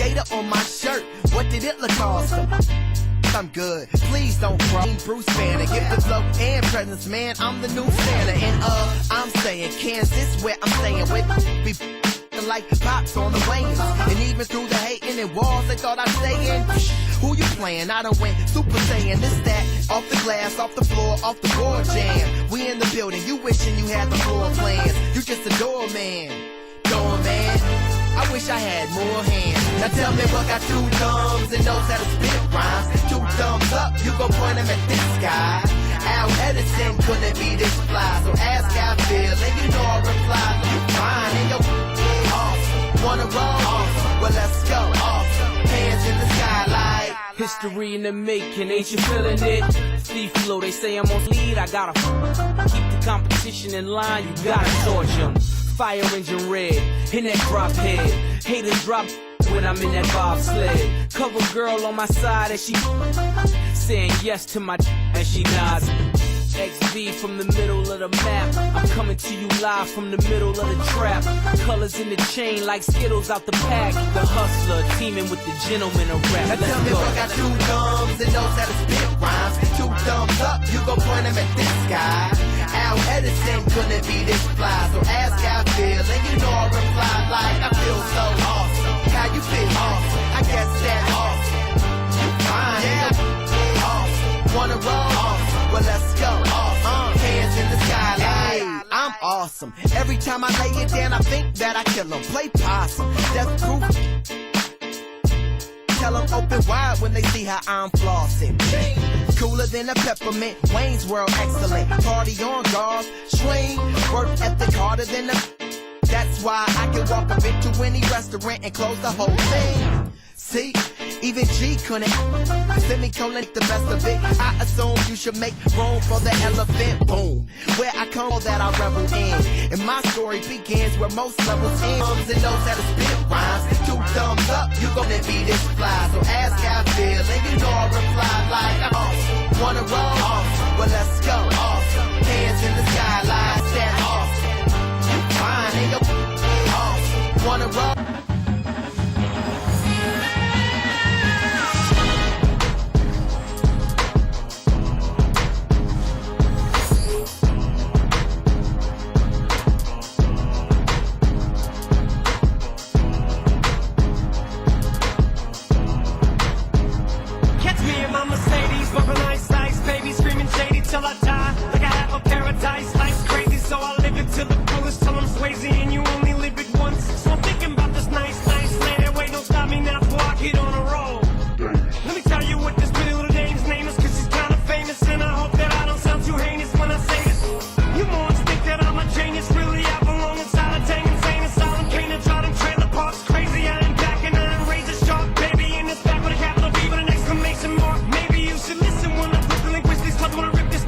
gator on my shirt. What did it look awesome? I'm good, please don't cry. Bruce Banner, give the flow and presence, man. I'm the new Santa, and I'm saying Kansas, where I'm staying with be like pops on the wings. And even through the hating and walls, they thought I'd stay in. Who you playing? I done went Super Saiyan. This, that, off the glass, off the floor, off the board jam. We in the building, you wishing you had the floor plans. You just a doorman, doorman. I wish I had more hands. Now tell me what got two thumbs and knows how to spit rhymes. Two thumbs up, you gon' point them at this guy. Al Edison couldn't be this fly, so ask how I feel, and you know I reply. You fine, and yo, awesome. Wanna roll? Awesome. Well, let's go. Awesome. Hands in the sky like history in the making, ain't you feeling it? Thief flow, they say I'm on lead, I gotta keep the competition in line, you gotta torch 'em. Fire engine red, in that drop head. Haters drop when I'm in that bobsled. Cover girl on my side and she saying yes to my and she nods. XV from the middle of the map. I'm coming to you live from the middle of the trap. Colors in the chain like Skittles out the pack. The hustler teaming with the gentleman of rap. Now tell me what got two thumbs and knows how to spit rhymes. Two thumbs up, you gon' point them at this guy. Al Edison couldn't be this fly, so ask how I feel, and you know I reply like I feel so awesome. How you feel? Awesome. I guess that's awesome. You fine, yeah. Awesome. Wanna roll? Awesome. Well, let's go. Awesome. Hands in the sky like I'm awesome. Every time I lay it down, I think that I kill 'em. Play possum. Death proof. Tell 'em open wide when they see how I'm flossing. Cooler than a peppermint, Wayne's World excellent. Party on guards, swing, work ethic harder than a. That's why I can walk up into any restaurant and close the whole thing. See, even G couldn't. Semicolon, the best of it. I assume you should make room for the elephant. Boom, where I come, that I revel in. And my story begins where most levels end. And knows how to spit rhymes. Two thumbs up, you gonna be this fly. So ask how I feel, and you know I reply like awesome. Wanna roll? Awesome. Well, let's go. Awesome. Hands in the sky like that. Awesome. You fine, and you're awesome. Wanna roll? Till I die, like I have a paradise. Life's crazy, so I live it to the fullest till I'm Swayze, and you only live it once. So I'm thinking about this nice land. Wait, don't stop me now before I get on a roll. Let me tell you what this pretty little dame's name is, cause she's kinda famous, and I hope that I don't sound too heinous when I say this. You morons think that I'm a genius, really I belong inside a dang insane asylum. Can't try them trailer parks crazy, I am back and I am razor sharp, baby, in this back with a capital B with an exclamation mark. Maybe you should listen when I relinquish these clubs, when I rip this.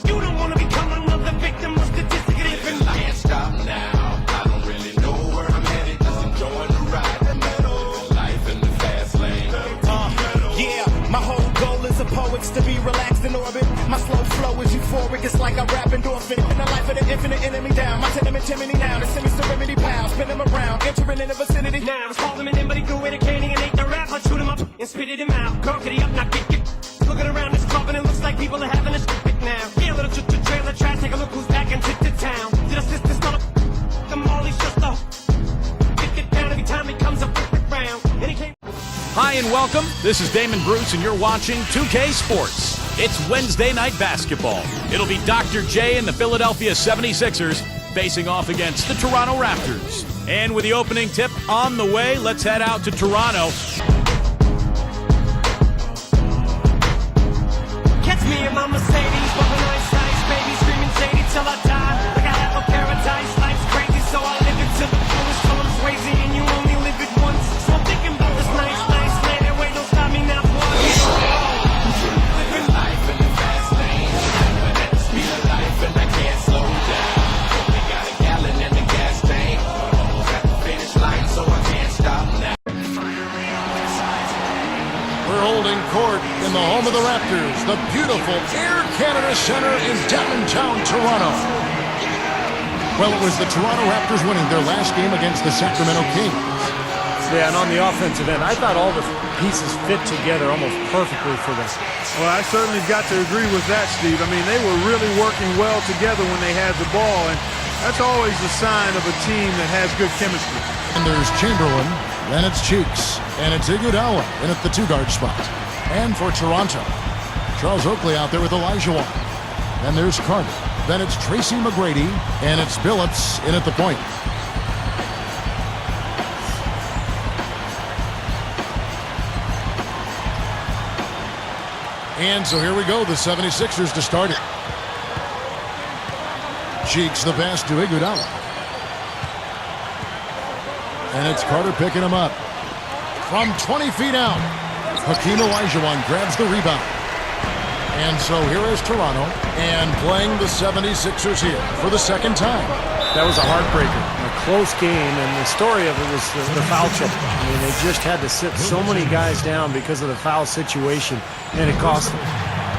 You don't wanna become another victim of statistically different. Can't stop now. I don't really know where I'm headed. Just enjoying the ride, the middle, life in the fast lane. Yeah, my whole goal is a poet's to be relaxed in orbit. My slow flow is euphoric. It's like I rap endorphin. In the life of the infinite enemy down. My tenement chimney now. The semi-serenity pals. Spin them around. Entering in the vicinity. Now it's called him an but he threw it a candy and ate the rap. I chewed him up and spitted him out. Girl, could he up, not get. Looking around this club and it looks like people are having a shit now. Yeah, little trailer trash, take a look who's back into the town. Did I this mother? The Molly's just a get down every time he comes up round. And he came. Hi and welcome. This is Damon Bruce and you're watching 2K Sports. It's Wednesday night basketball. It'll be Dr. J and the Philadelphia 76ers facing off against the Toronto Raptors. And with the opening tip on the way, let's head out to Toronto. Me and my Mercedes, bumping ice, baby, screaming shady till I die. Like I have a paradise, life's crazy, so I live it to the fullest till I'm Swayze, and you only live it once. So I'm thinking about this nice land, and wait, don't stop me now, boy. Living life in the fast lane, but at the speed of life, and I can't slow down. Only got a gallon in the gas tank, almost at the finish line, so I can't stop now. We're holding court in the home of the Raptors, the beautiful Air Canada Centre in downtown Toronto. Well, it was the Toronto Raptors winning their last game against the Sacramento Kings. Yeah, and on the offensive end, I thought all the pieces fit together almost perfectly for them. Well, I certainly got to agree with that, Steve. I mean, they were really working well together when they had the ball, and that's always a sign of a team that has good chemistry. And there's Chamberlain, then it's Cheeks, and it's Iguodala in at the 2-guard spot. And for Toronto, Charles Oakley out there with Olajuwon. Then there's Carter. Then it's Tracy McGrady, and it's Billups in at the point. And so here we go, the 76ers to start it. Cheeks the pass to Iguodala. And it's Carter picking him up. From 20 feet out, Hakeem Olajuwon grabs the rebound. And so here is Toronto, and playing the 76ers here for the second time. That was a heartbreaker, a close game, and the story of it was the foul trouble. I mean, they just had to sit so many guys down because of the foul situation, and it cost them.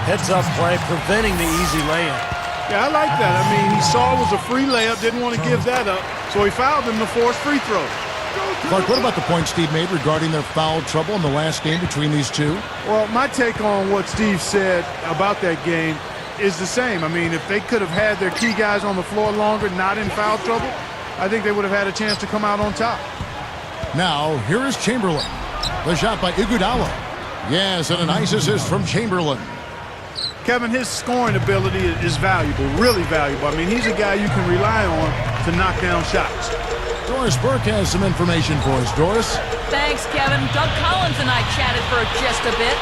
Heads-up play, preventing the easy layup. Yeah, I like that. I mean, he saw it was a free layup, didn't want to give that up, so he fouled him to force free throw. Clark, what about the point Steve made regarding their foul trouble in the last game between these two? Well, my take on what Steve said about that game is the same. I mean, if they could have had their key guys on the floor longer, not in foul trouble, I think they would have had a chance to come out on top. Now, here is Chamberlain. The shot by Iguodala. Yes, and a nice assist from Chamberlain. Kevin, his scoring ability is valuable, really valuable. I mean, he's a guy you can rely on to knock down shots. Doris Burke has some information for us. Doris? Thanks, Kevin. Doug Collins and I chatted for just a bit.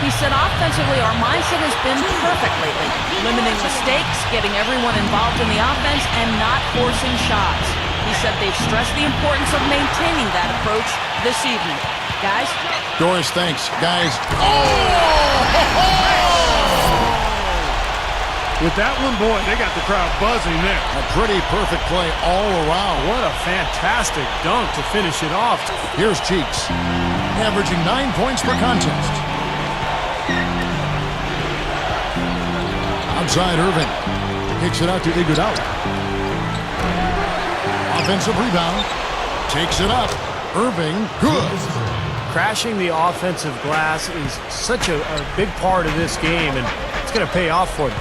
He said offensively our mindset has been perfect lately. Limiting mistakes, getting everyone involved in the offense, and not forcing shots. He said they've stressed the importance of maintaining that approach this evening. Guys? Doris, thanks. Guys. With that one, boy, they got the crowd buzzing there. A pretty perfect play all around. What a fantastic dunk to finish it off. Here's Cheeks, averaging 9 points per contest. Outside, Irving kicks it out to Iguodala. Offensive rebound, takes it up. Irving, good. Crashing the offensive glass is such a big part of this game, and it's going to pay off for them.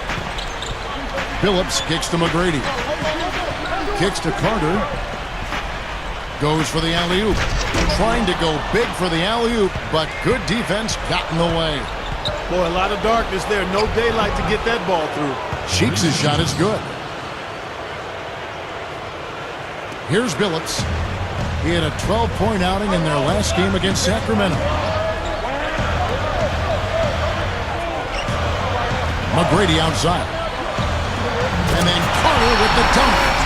Billups kicks to McGrady. Kicks to Carter. Goes for the alley-oop. Trying to go big for the alley-oop, but good defense got in the way. Boy, a lot of darkness there. No daylight to get that ball through. Cheeks' shot is good. Here's Billups. He had a 12-point outing in their last game against Sacramento. McGrady outside. And then Carter with the dunk.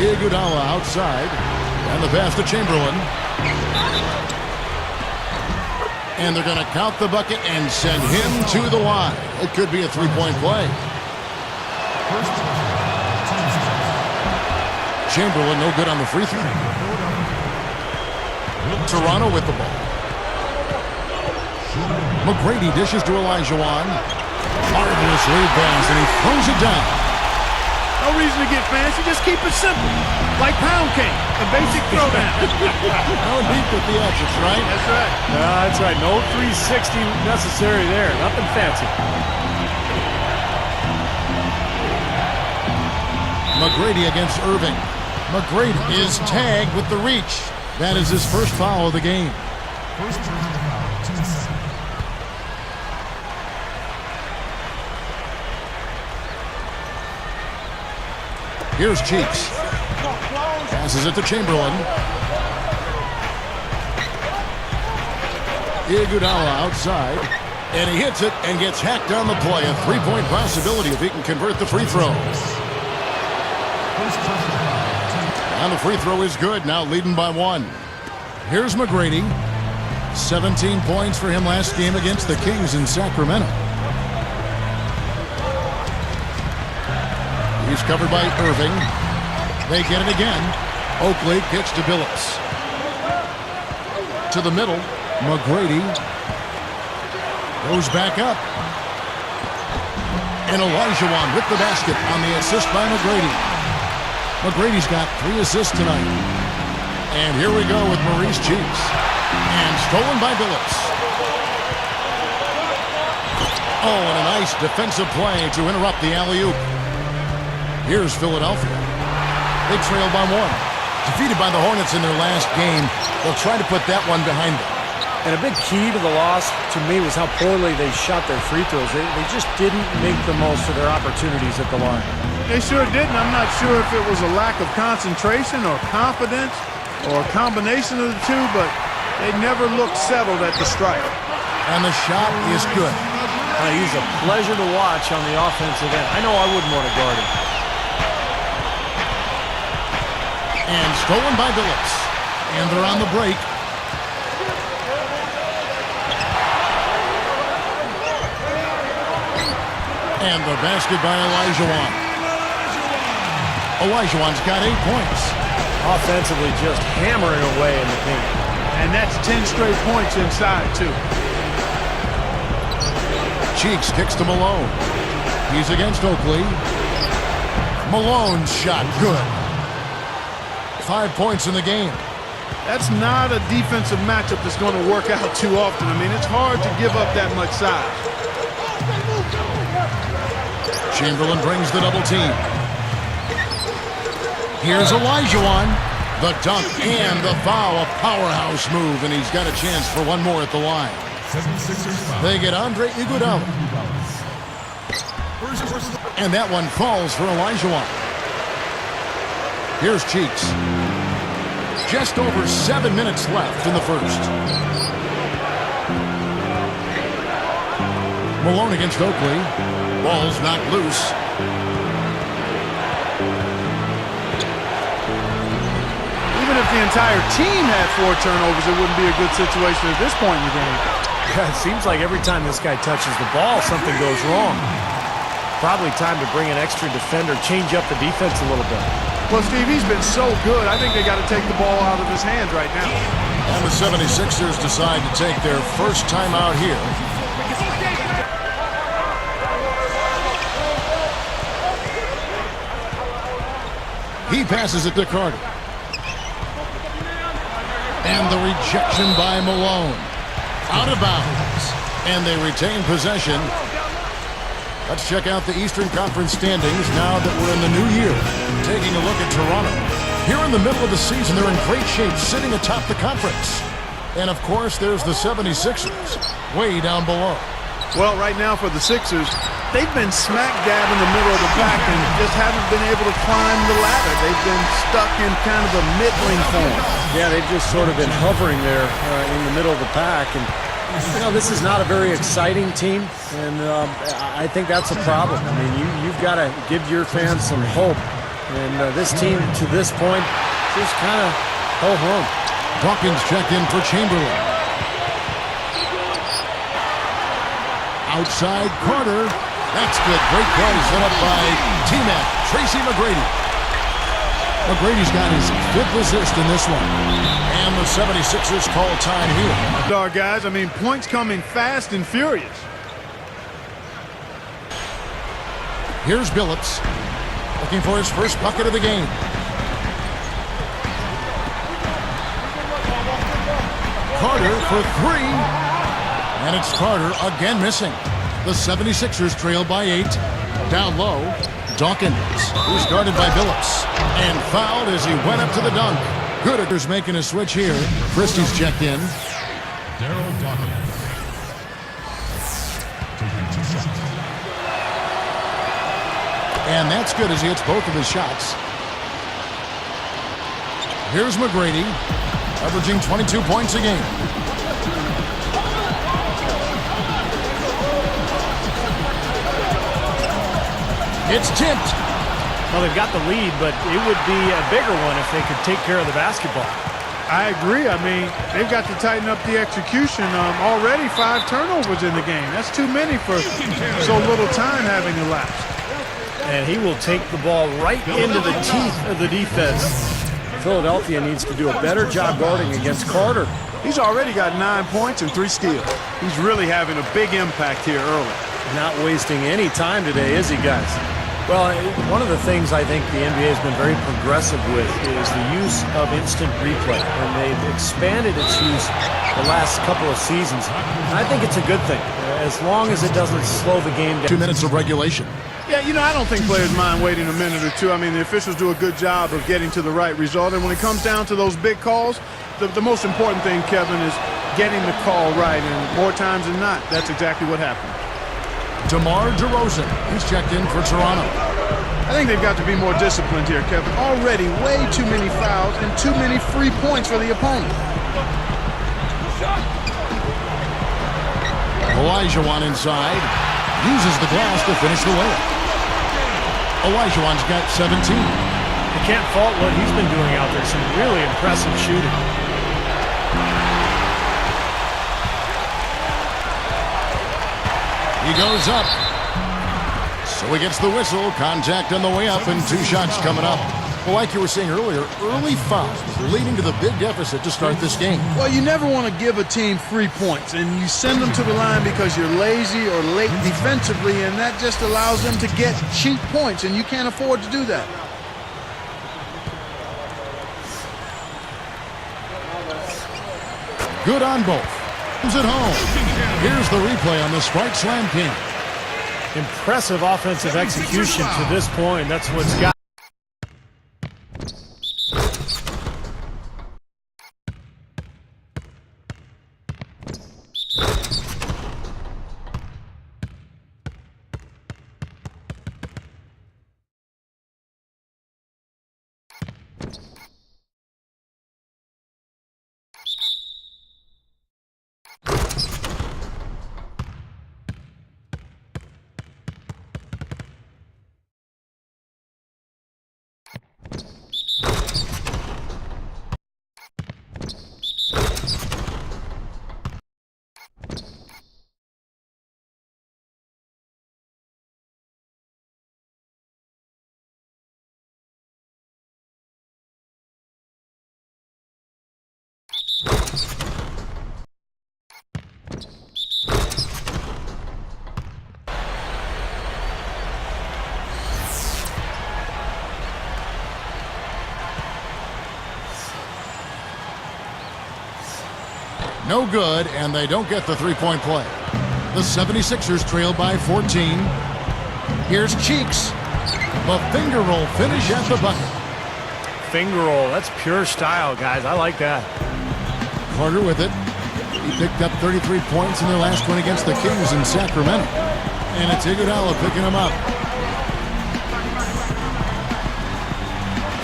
Iguodala outside, and the pass to Chamberlain. And they're going to count the bucket and send him to the line. It could be a three-point play. Chamberlain no good on the free throw. Toronto with the ball. McGrady dishes to Olajuwon. Marvelous lead pass, and he throws it down. No reason to get fancy, just keep it simple. Like pound cake, a basic throwdown. No deep with the edges, right? That's right. That's right. No 360 necessary there. Nothing fancy. McGrady against Irving. McGrady is tagged with the reach. That is his first foul of the game. Here's Cheeks. Passes it to Chamberlain. Iguodala outside. And he hits it and gets hacked on the play. A three-point possibility if he can convert the free throw. And the free throw is good, now leading by 1. Here's McGrady. 17 points for him last game against the Kings in Sacramento. He's covered by Irving. They get it again. Oakley kicks to Billups. To the middle. McGrady goes back up. And Olajuwon with the basket on the assist by McGrady. McGrady's got 3 assists tonight. And here we go with Maurice Cheeks. And stolen by Billups. Oh, and a nice defensive play to interrupt the alley-oop. Here's Philadelphia. They trail by 1. Defeated by the Hornets in their last game, they'll try to put that one behind them. And a big key to the loss, to me, was how poorly they shot their free throws. They just didn't make the most of their opportunities at the line. They sure didn't. I'm not sure if it was a lack of concentration or confidence or a combination of the two, but they never looked settled at the stripe. And the shot is good. He's a pleasure to watch on the offensive end. I know I wouldn't want to guard him. And stolen by Billups. And they're on the break. And the basket by Olajuwon. Olajuwon's got 8 points. Offensively, just hammering away in the paint. And that's 10 straight points inside, too. Cheeks kicks to Malone. He's against Oakley. Malone's shot good. 5 points in the game. That's not a defensive matchup that's going to work out too often. I mean, it's hard to give up that much size. Chamberlain brings the double team. Here's Olajuwon. The dunk and the foul. A powerhouse move, and he's got a chance for one more at the line. They get Andre Iguodala. And that one falls for Olajuwon. Here's Cheeks. Just over 7 minutes left in the first. Malone against Oakley. Ball's knocked loose. Even if the entire team had 4 turnovers, it wouldn't be a good situation at this point in the game. Yeah, it seems like every time this guy touches the ball, something goes wrong. Probably time to bring an extra defender, change up the defense a little bit. Well, Steve, he's been so good. I think they got to take the ball out of his hands right now. And the 76ers decide to take their first time out here. He passes it to Carter. And the rejection by Malone. Out of bounds. And they retain possession. Let's check out the Eastern Conference standings now that we're in the new year. Taking a look at Toronto. Here in the middle of the season, they're in great shape, sitting atop the conference. And, of course, there's the 76ers way down below. Well, right now for the Sixers, they've been smack dab in the middle of the pack and just haven't been able to climb the ladder. They've been stuck in kind of a middling form. Yeah, they've just sort of been hovering there in the middle of the pack. And, you know, this is not a very exciting team, and I think that's a problem. I mean, you've got to give your fans some hope. And this team, to this point, just kind of ho-hum. Dawkins checked in for Chamberlain. Outside Carter. That's good. Great play set up by T-Mac, Tracy McGrady. McGrady's got his 5th assist in this one. And the 76ers call time here. Dog, guys, I mean, points coming fast and furious. Here's Billups. Looking for his first bucket of the game. Carter for 3. And it's Carter again missing. The 76ers trail by 8. Down low. Dawkins, who's guarded by Billups, and fouled as he went up to the dunk. Goodacre's making a switch here. Christie's checked in. Daryl Dawkins. Taking 2 shots. And that's good as he hits both of his shots. Here's McGrady, averaging 22 points a game. It's tipped. Well, they've got the lead, but it would be a bigger one if they could take care of the basketball. I agree. I mean, they've got to tighten up the execution. Already 5 turnovers in the game. That's too many for so little time having elapsed. And he will take the ball right into the teeth of the defense. Philadelphia needs to do a better job guarding against Carter. He's already got 9 points and 3 steals. He's really having a big impact here early. Not wasting any time today, is he, guys? Well, one of the things I think the NBA has been very progressive with is the use of instant replay, and they've expanded its use the last couple of seasons. And I think it's a good thing, as long as it doesn't slow the game down. 2 minutes of regulation. Yeah, you know, I don't think players mind waiting a minute or two. I mean, the officials do a good job of getting to the right result, and when it comes down to those big calls, the most important thing, Kevin, is getting the call right, and more times than not, that's exactly what happened. DeMar DeRozan, he's checked in for Toronto. I think they've got to be more disciplined here, Kevin. Already way too many fouls and too many free points for the opponent. Olajuwon inside, uses the glass to finish the layup. Olajuwon's got 17. You can't fault what he's been doing out there. Some really impressive shooting. He goes up. So he gets the whistle. Contact on the way up and 2 shots coming up. Well, like you were saying earlier, early fouls leading to the big deficit to start this game. Well, you never want to give a team free points, and you send them to the line because you're lazy or late defensively, and that just allows them to get cheap points, and you can't afford to do that. Good on both. Comes at home. Here's the replay on the Spark Slam King. Impressive offensive execution to this point. That's what's got. No good, and they don't get the 3-point play. The 76ers trail by 14. Here's Cheeks. The finger roll finish at the bucket. Finger roll, that's pure style, guys. I like that. Carter with it. He picked up 33 points in their last win against the Kings in Sacramento. And it's Iguodala picking him up.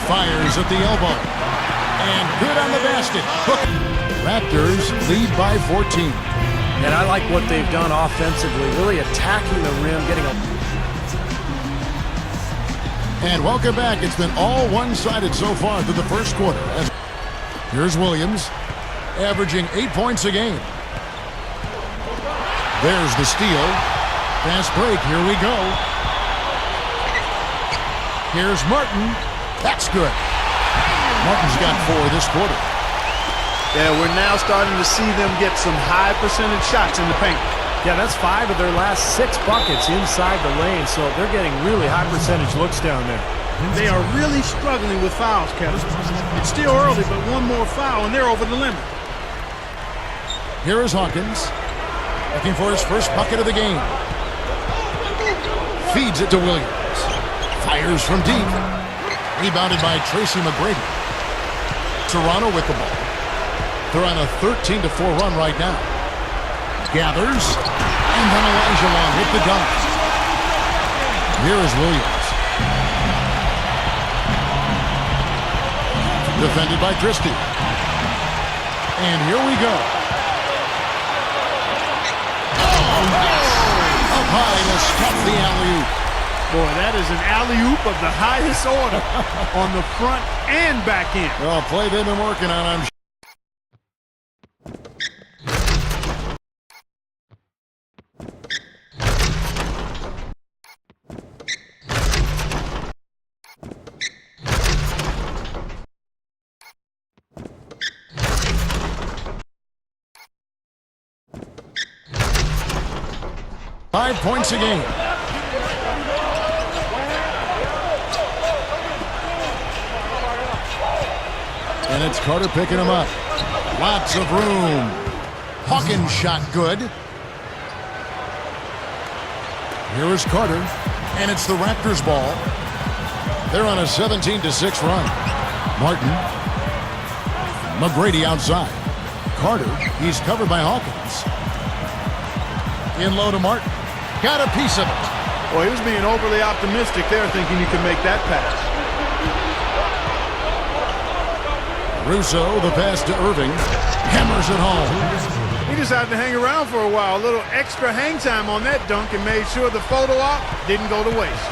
Fires at the elbow. And good on the basket. Raptors lead by 14. And I like what they've done offensively, really attacking the rim, getting a... And welcome back. It's been all one-sided so far through the first quarter. Here's Williams, averaging 8 points a game. There's the steal. Fast break. Here we go. Here's Martin. That's good. Martin's got 4 this quarter. Yeah, we're now starting to see them get some high percentage shots in the paint. Yeah, that's 5 of their last 6 buckets inside the lane, so they're getting really high percentage looks down there. They are really struggling with fouls, Kevin. It's still early, but one more foul and they're over the limit. Here is Hawkins, looking for his first bucket of the game. Feeds it to Williams. Fires from deep. Rebounded by Tracy McGrady. Toronto with the ball. They're on a 13-4 run right now. Gathers. And then Elijah Long with the dunk. Here is Williams. Defended by Christie. And here we go. Up high to stop the alley-oop. Boy, that is an alley-oop of the highest order on the front and back end. Well, play they've been working on, I'm sure. Five points a game. And it's Carter picking him up. Lots of room. Hawkins shot good. Here is Carter. And it's the Raptors ball. They're on a 17-6 run. Martin. McGrady outside. Carter, he's covered by Hawkins. In low to Martin. Got a piece of it. Well, he was being overly optimistic there, thinking he could make that pass. Russo, the pass to Irving. Hammers it home. He decided to hang around for a while. A little extra hang time on that dunk and made sure the photo op didn't go to waste.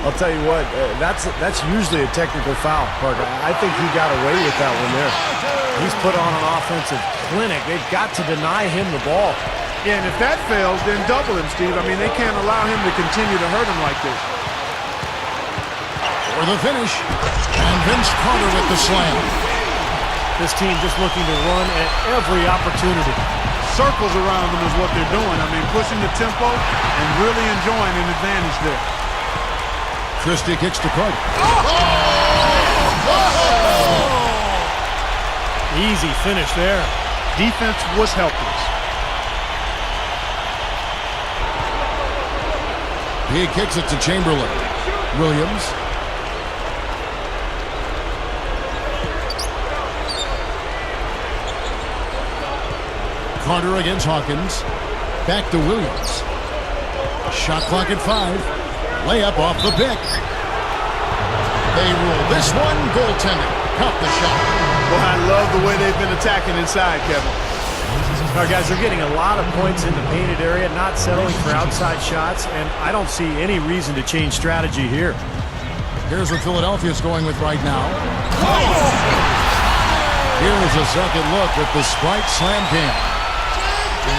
I'll tell you what, that's usually a technical foul, Parker. I think he got away with that one there. He's put on an offensive clinic. They've got to deny him the ball. Yeah, and if that fails, then double him, Steve. I mean, they can't allow him to continue to hurt him like this. For the finish. And Vince Carter with the slam. This team just looking to run at every opportunity. Circles around them is what they're doing. I mean, pushing the tempo and really enjoying an advantage there. Christie kicks to Carter. Easy finish there. Defense was helpless. He kicks it to Chamberlain. Williams. Carter against Hawkins. Back to Williams. Shot clock at 5. Layup off the pick. They rule this one. Goaltending. Caught the shot. Well, I love the way they've been attacking inside, Kevin. All right, guys, they're getting a lot of points in the painted area, not settling for outside shots, and I don't see any reason to change strategy here. Here's what Philadelphia's going with right now. Here's a second look with the Sprite Slam King.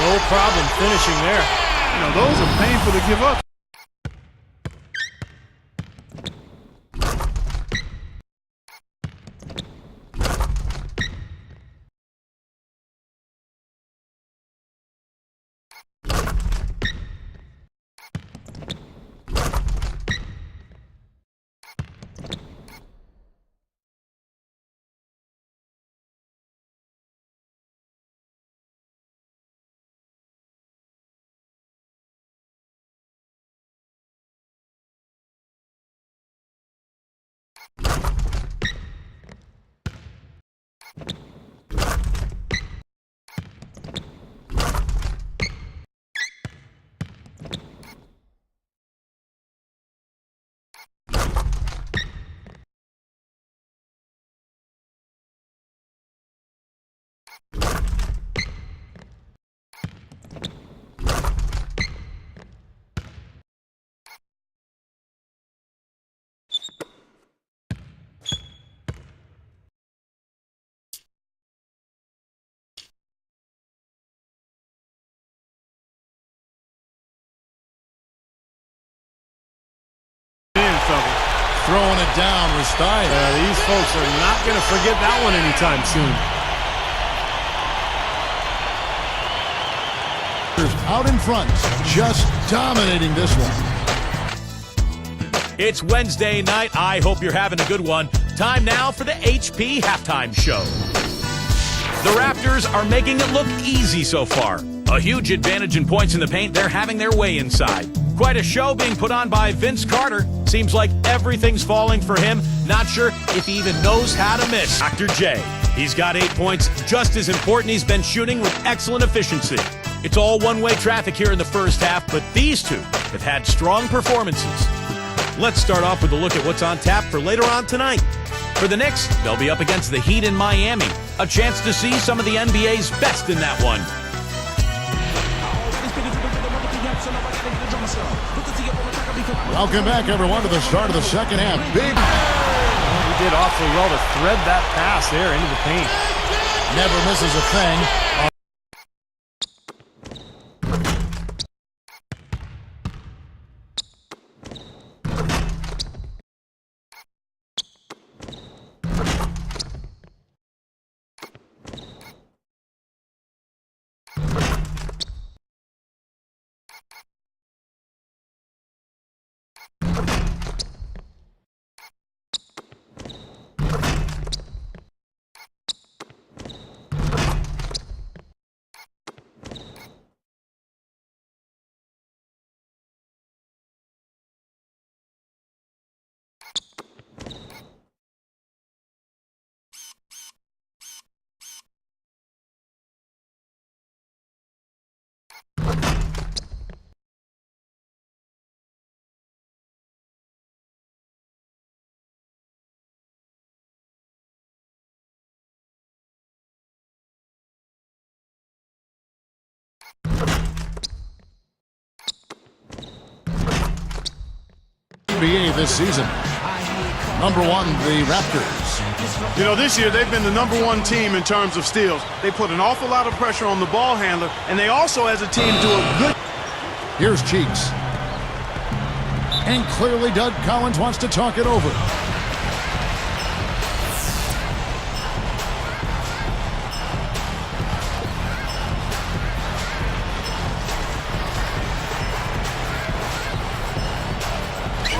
No problem finishing there. You know, those are painful to give up. Throwing it down, Ristide. These folks are not going to forget that one anytime soon. Out in front, just dominating this one. It's Wednesday night. I hope you're having a good one. Time now for the HP Halftime Show. The Raptors are making it look easy so far. A huge advantage in points in the paint. They're having their way inside. Quite a show being put on by Vince Carter. Seems like everything's falling for him. Not sure if he even knows how to miss. Dr. J, he's got 8 points. Just as important, he's been shooting with excellent efficiency. It's all one-way traffic here in the first half, but these two have had strong performances. Let's start off with a look at what's on tap for later on tonight. For the Knicks, they'll be up against the Heat in Miami. A chance to see some of the NBA's best in that one. Welcome back, everyone, to the start of the second half. Big. He did awfully well to thread that pass there into the paint. Never misses a thing. NBA this season. Number 1, the Raptors. You know, this year they've been the number 1 team in terms of steals. They put an awful lot of pressure on the ball handler, and they also, as a team, do a good. Here's Cheeks. And clearly Doug Collins wants to talk it over.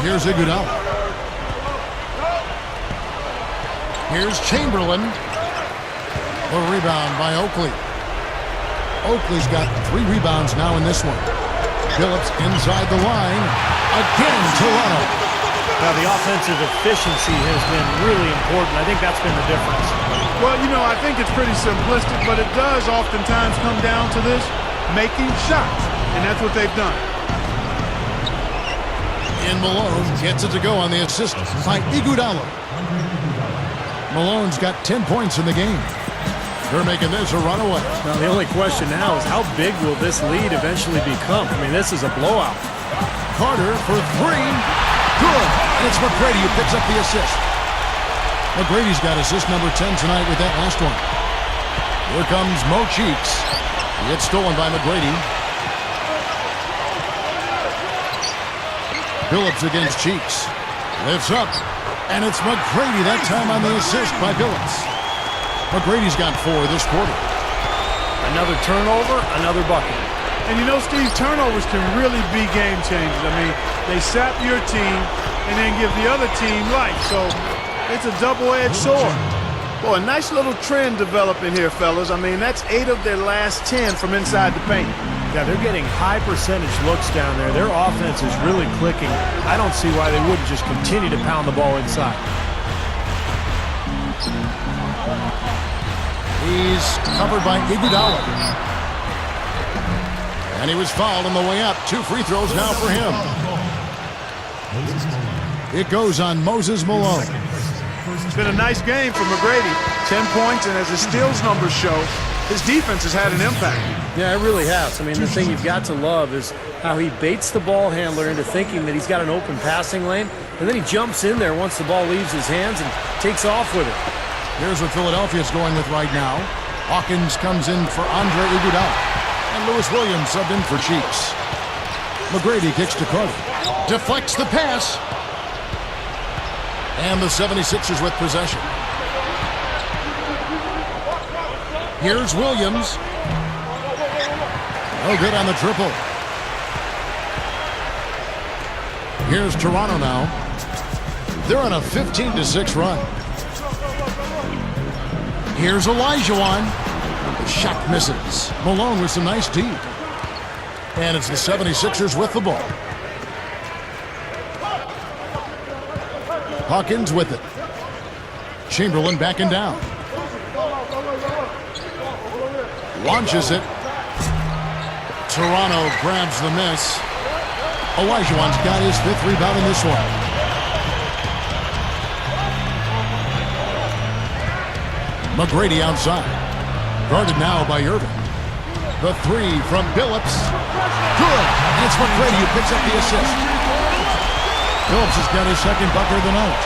Here's Iguodala. Here's Chamberlain. The rebound by Oakley. Oakley's got 3 rebounds now in this one. Phillips inside the line. Again, Toronto. Now, the offensive efficiency has been really important. I think that's been the difference. Well, you know, I think it's pretty simplistic, but it does oftentimes come down to this, making shots, and that's what they've done. And Malone gets it to go on the assist by Iguodala. Malone's got 10 points in the game. They're making this a runaway. Now, the only question now is how big will this lead eventually become? I mean, this is a blowout. Carter for 3. Good. And it's McGrady who picks up the assist. McGrady's got assist number 10 tonight with that last one. Here comes Mo Cheeks. It's stolen by McGrady. Phillips against Cheeks. Lifts up. And it's McGrady that time on the assist by Phillips. McGrady's got 4 this quarter. Another turnover, another bucket. And you know, Steve, turnovers can really be game changers. I mean, they sap your team and then give the other team life. So it's a double-edged sword. Boy, a nice little trend developing here, fellas. I mean, that's 8 of their last 10 from inside the paint. Yeah, they're getting high percentage looks down there. Their offense is really clicking. I don't see why they wouldn't just continue to pound the ball inside. He's covered by Iguodala. And he was fouled on the way up. 2 free throws now for him. It goes on Moses Malone. It's been a nice game for McGrady. 10 points, and as his steals numbers show, his defense has had an impact. Yeah, it really has. I mean, the thing you've got to love is how he baits the ball handler into thinking that he's got an open passing lane, and then he jumps in there once the ball leaves his hands and takes off with it. Here's what Philadelphia's going with right now. Hawkins comes in for Andre Iguodala. And Lewis Williams subbed in for Cheeks. McGrady kicks to Carter. Deflects the pass. And the 76ers with possession. Here's Williams. No good on the triple. Here's Toronto now. They're on a 15-6 run. Here's Olajuwon. The shot misses. Malone with some nice D. And it's the 76ers with the ball. Hawkins with it. Chamberlain backing down. Launches it. Toronto grabs the miss. Olajuwon's got his 5th rebound in this one. McGrady outside. Guarded now by Irving. The 3 from Billups. Good. And it's McGrady who picks up the assist. Billups has got his 2nd bucket of the night.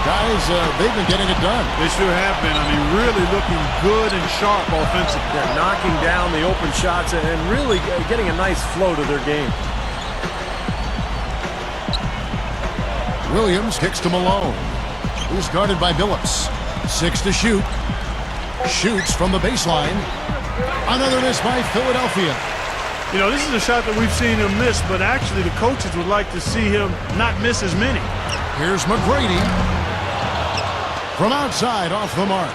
Guys, they've been getting it done. They sure have been. I mean, really looking good and sharp offensively. They're knocking down the open shots and really getting a nice flow to their game. Williams kicks to Malone, who's guarded by Billups. 6 to shoot. Shoots from the baseline. Another miss by Philadelphia. You know, this is a shot that we've seen him miss, but actually the coaches would like to see him not miss as many. Here's McGrady. From outside, off the mark.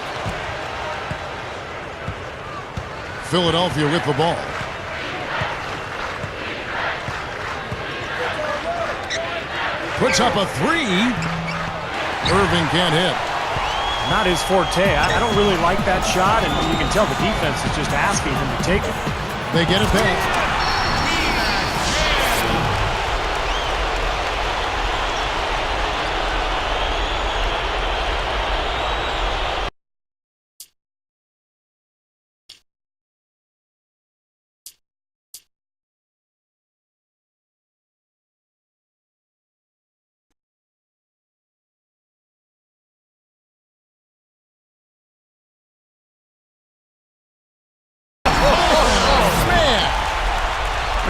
Philadelphia with the ball. Puts up a 3. Irving can't hit. Not his forte. I don't really like that shot, and you can tell the defense is just asking him to take it. They get it back.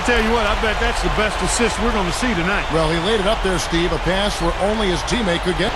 Tell you what, I bet that's the best assist we're going to see tonight. Well, he laid it up there, Steve, a pass where only his teammate could get.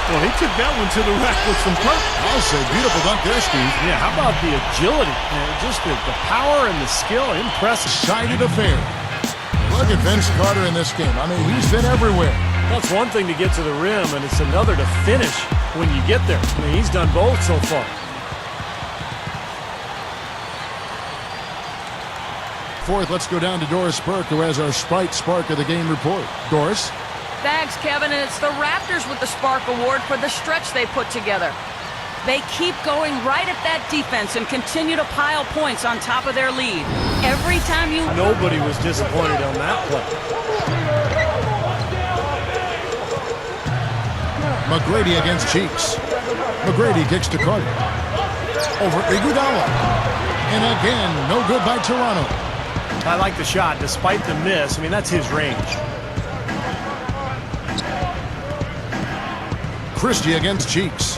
Well, he took that one to the rack with some purpose. I'll say beautiful dunk there, Steve. Yeah, how about the agility? Just the power and the skill. Impressive. Sided affair. Look at Vince Carter in this game. I mean, he's been everywhere. That's one thing to get to the rim, and it's another to finish when you get there. I mean, he's done both so far. Fourth, let's go down to Doris Burke, who has our Sprite Spark of the Game report. Doris? Thanks, Kevin, and it's the Raptors with the Spark Award for the stretch they put together. They keep going right at that defense and continue to pile points on top of their lead. Every time you... Nobody was disappointed on that play. McGrady against Cheeks. McGrady kicks to Carter. Over Iguodala. And again, no good by Toronto. I like the shot, despite the miss. I mean, that's his range. Christie against Cheeks.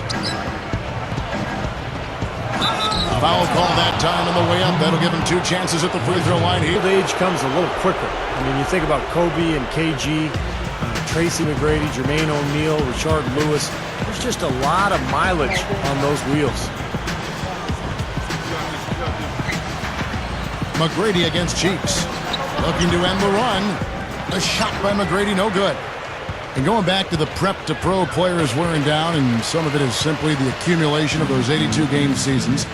Foul call that time on the way up. That'll give him 2 chances at the free throw line here. Old age comes a little quicker. I mean, you think about Kobe and KG, Tracy McGrady, Jermaine O'Neal, Richard Lewis. There's just a lot of mileage on those wheels. McGrady against Cheeks. Looking to end the run. A shot by McGrady, no good. And going back to the prep to pro players wearing down, and some of it is simply the accumulation of those 82-game seasons.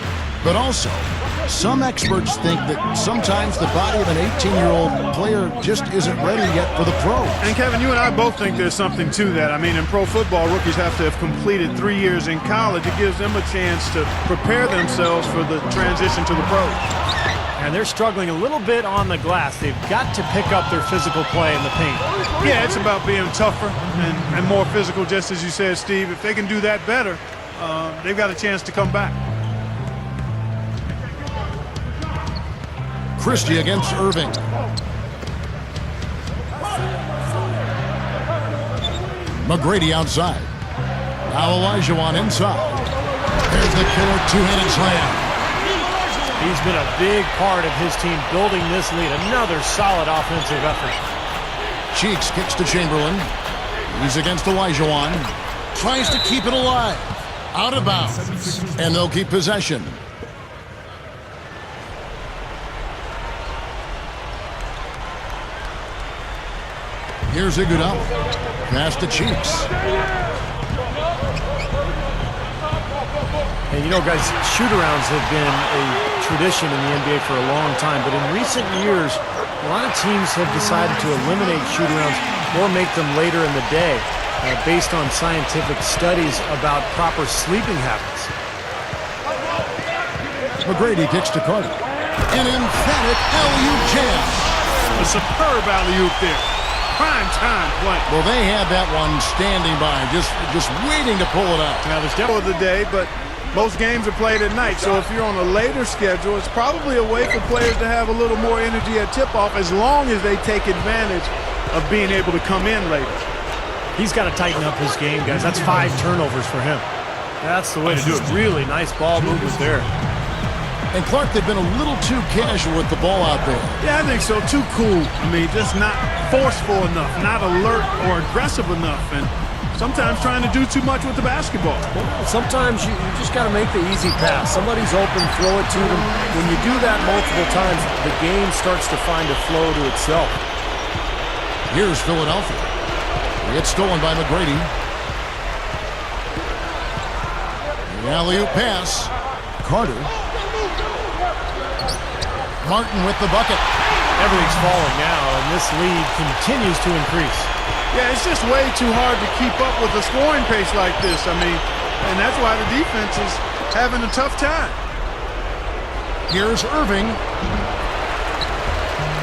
But also, some experts think that sometimes the body of an 18-year-old player just isn't ready yet for the pros. And Kevin, you and I both think there's something to that. I mean, in pro football, rookies have to have completed 3 years in college. It gives them a chance to prepare themselves for the transition to the pros. And they're struggling a little bit on the glass. They've got to pick up their physical play in the paint. Yeah, it's about being tougher and more physical, just as you said, Steve. If they can do that better, they've got a chance to come back. Christie against Irving. McGrady outside. Now Olajuwon inside. There's the killer two-handed slam. He's been a big part of his team building this lead. Another solid offensive effort. Cheeks kicks to Chamberlain. He's against Olajuwon. Tries to keep it alive. Out of bounds. And they'll keep possession. Here's Iguodala. Pass to Cheeks. And you know, guys, shoot-arounds have been a tradition in the NBA for a long time, but in recent years, a lot of teams have decided to eliminate shoot-arounds or make them later in the day based on scientific studies about proper sleeping habits. McGrady kicks to Carter. An emphatic alley-oop jam. A superb alley-oop there. Prime time play. Well, they had that one standing by, just waiting to pull it out. Now, there's definitely the day, but most games are played at night, so if you're on a later schedule, it's probably a way for players to have a little more energy at tip-off as long as they take advantage of being able to come in later. He's got to tighten up his game, guys. That's 5 turnovers for him. That's the way to do it. Really nice ball movement there. And Clark, they've been a little too casual with the ball out there. Yeah, I think so. Too cool. I mean, just not forceful enough, not alert or aggressive enough, and sometimes trying to do too much with the basketball. Sometimes you just got to make the easy pass. Somebody's open, throw it to them. When you do that multiple times, the game starts to find a flow to itself. Here's Philadelphia. It's stolen by McGrady. The alley-oop pass. Carter. Martin with the bucket. Everything's falling now, and this lead continues to increase. Yeah, it's just way too hard to keep up with a scoring pace like this. I mean, and that's why the defense is having a tough time. Here's Irving.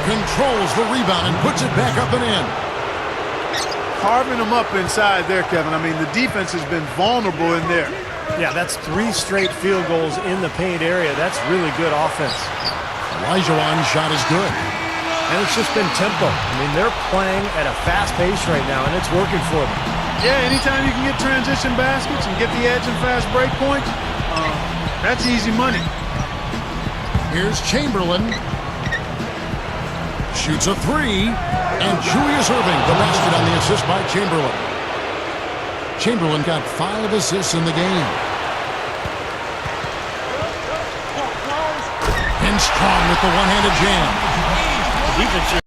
Controls the rebound and puts it back up and in. Carving them up inside there, Kevin. I mean, the defense has been vulnerable in there. Yeah, that's 3 straight field goals in the paint area. That's really good offense. Olajuwon's shot is good. And it's just been tempo. I mean, they're playing at a fast pace right now, and it's working for them. Yeah, anytime you can get transition baskets and get the edge and fast break points, that's easy money. Here's Chamberlain. Shoots a 3. And Julius Irving, the basket on the assist by Chamberlain. Chamberlain got 5 assists in the game. And strong with the one-handed jam. The defense